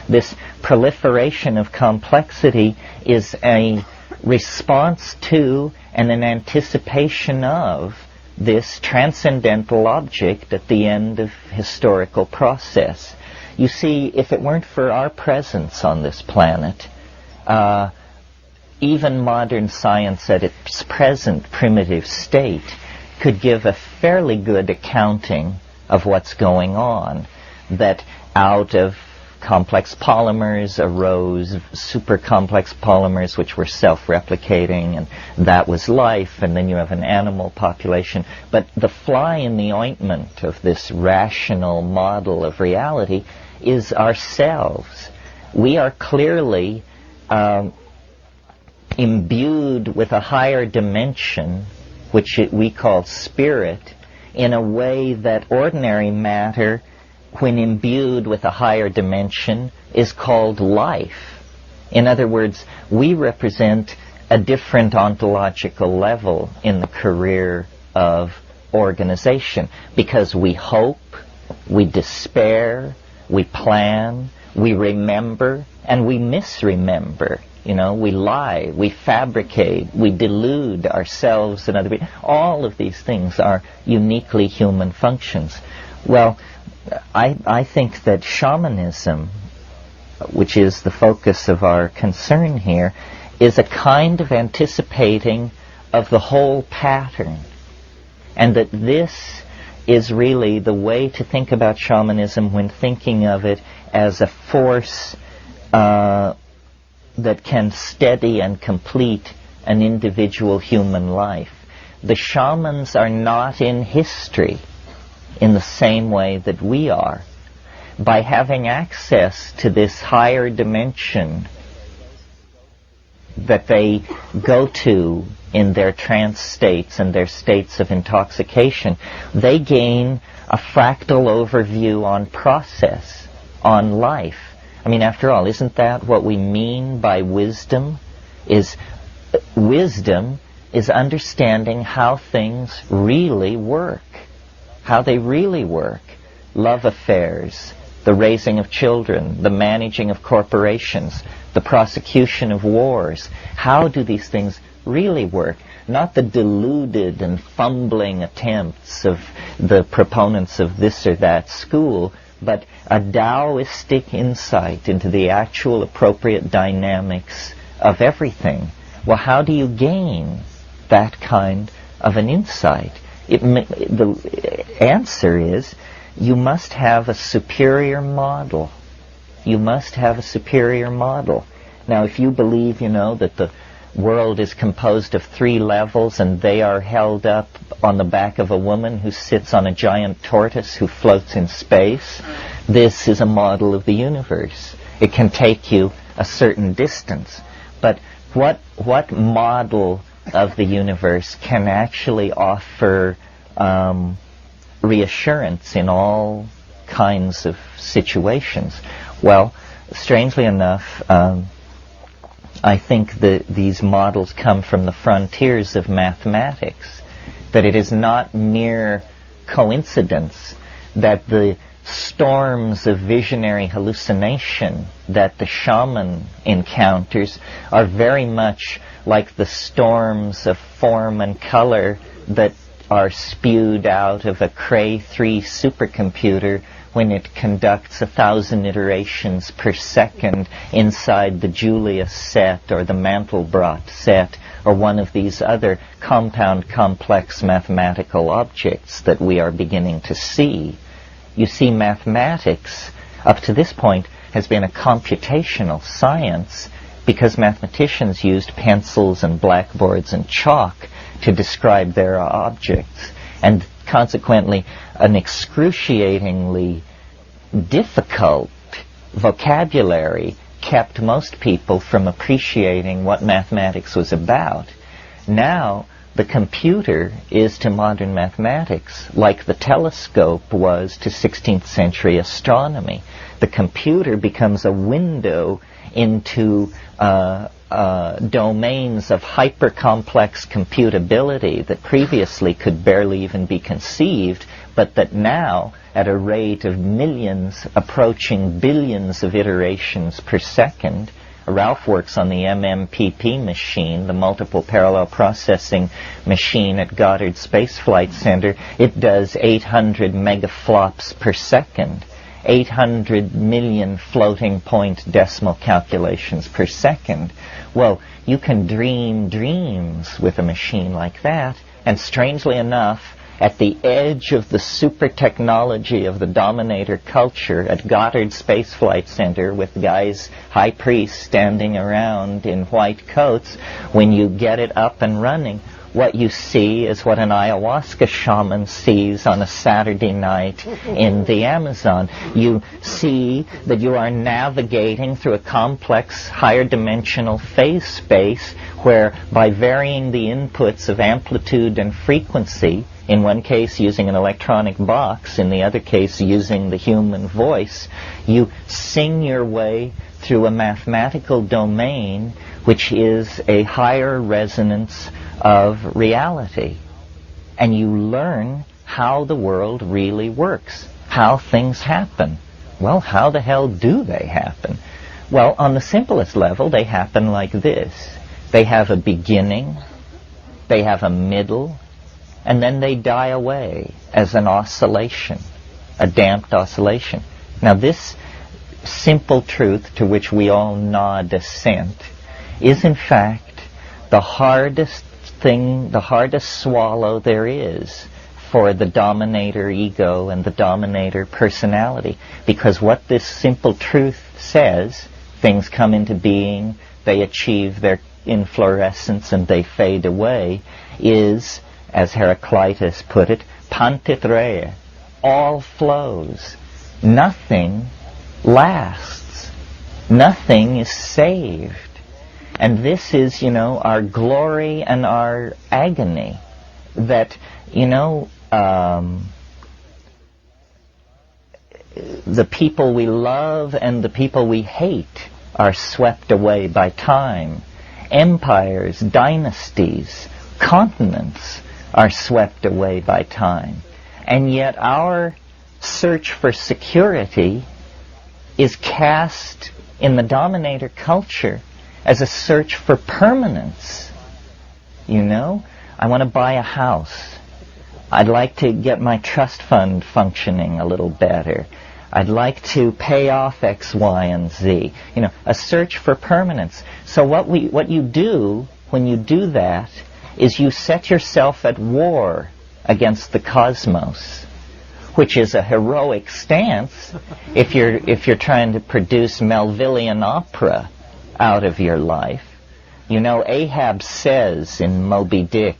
This proliferation of complexity is a response to and an anticipation of this transcendental object at the end of historical process. You see, if it weren't for our presence on this planet, even modern science at its present primitive state could give a fairly good accounting of what's going on, that out of complex polymers arose super complex polymers which were self-replicating, and that was life, and then you have an animal population. But the fly in the ointment of this rational model of reality is ourselves. We are clearly imbued with a higher dimension, which we call spirit, in a way that ordinary matter, when imbued with a higher dimension, is called life. In other words, we represent a different ontological level in the career of organization, because we hope, we despair, we plan, we remember, and we misremember. You know, we lie, we fabricate, we delude ourselves and other people. All of these things are uniquely human functions. Well, I think that shamanism, which is the focus of our concern here, is a kind of anticipating of the whole pattern. And that this is really the way to think about shamanism when thinking of it as a force that can steady and complete an individual human life. The shamans are not in history in the same way that we are. By having access to this higher dimension that they go to in their trance states and their states of intoxication, they gain a fractal overview on process, on life. I mean, after all, isn't that what we mean by wisdom? Wisdom is understanding how things really work. How they really work. Love affairs, the raising of children, the managing of corporations, the prosecution of wars. How do these things really work? Not the deluded and fumbling attempts of the proponents of this or that school, but a Taoistic insight into the actual appropriate dynamics of everything. Well, how do you gain that kind of an insight? The answer is, you must have a superior model. You must have a superior model. Now, if you believe, that the world is composed of 3 levels and they are held up on the back of a woman who sits on a giant tortoise who floats in space, this is a model of the universe. It can take you a certain distance. But what model of the universe can actually offer reassurance in all kinds of situations? Well, strangely enough, I think that these models come from the frontiers of mathematics, that it is not mere coincidence that the storms of visionary hallucination that the shaman encounters are very much like the storms of form and color that are spewed out of a Cray 3 supercomputer when it conducts 1,000 iterations per second inside the Julius set or the Mandelbrot set or one of these other compound complex mathematical objects that we are beginning to see. You see, mathematics, up to this point, has been a computational science because mathematicians used pencils and blackboards and chalk to describe their objects. And consequently, an excruciatingly difficult vocabulary kept most people from appreciating what mathematics was about. Now, the computer is to modern mathematics like the telescope was to 16th century astronomy. The computer becomes a window into domains of hyper-complex computability that previously could barely even be conceived but that now, at a rate of millions, approaching billions of iterations per second, Ralph works on the MMPP machine, the multiple parallel processing machine at Goddard Space Flight Center. It does 800 megaflops per second, 800 million floating point decimal calculations per second. Well, you can dream dreams with a machine like that, and strangely enough, at the edge of the super technology of the dominator culture at Goddard Space Flight Center with guys, high priests standing around in white coats, when you get it up and running, what you see is what an ayahuasca shaman sees on a Saturday night in the Amazon. You see that you are navigating through a complex, higher dimensional phase space where, by varying the inputs of amplitude and frequency, in one case using an electronic box, in the other case using the human voice, you sing your way through a mathematical domain which is a higher resonance of reality. And you learn how the world really works, how things happen. Well, how the hell do they happen? Well, on the simplest level, they happen like this. They have a beginning, they have a middle, and then they die away as an oscillation, a damped oscillation. Now, this simple truth to which we all nod assent is in fact the hardest thing, the hardest swallow there is for the dominator ego and the dominator personality. Because what this simple truth says, things come into being, they achieve their inflorescence and they fade away, is, as Heraclitus put it, pantithreia, all flows. Nothing lasts. Nothing is saved. And this is, our glory and our agony. That, the people we love and the people we hate are swept away by time. Empires, dynasties, continents are swept away by time. And yet our search for security is cast in the dominator culture as a search for permanence. I want to buy a house. I'd like to get my trust fund functioning a little better. I'd like to pay off X, Y, and Z. A search for permanence. So what you do when you do that is you set yourself at war against the cosmos, which is a heroic stance if you're trying to produce Melvillian opera out of your life. Ahab says in Moby Dick,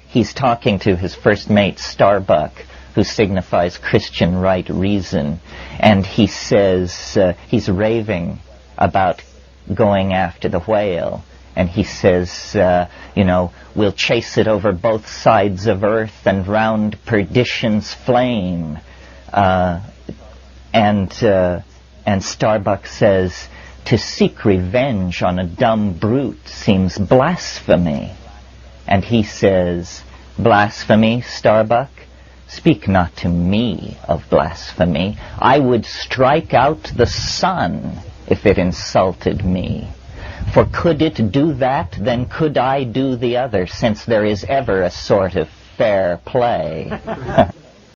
he's talking to his first mate Starbuck, who signifies Christian right reason, and he says, he's raving about going after the whale, and he says, we'll chase it over both sides of earth and round perdition's flame. And Starbuck says, to seek revenge on a dumb brute seems blasphemy. And he says, blasphemy, Starbuck? Speak not to me of blasphemy. I would strike out the sun if it insulted me. For could it do that, then could I do the other, since there is ever a sort of fair play.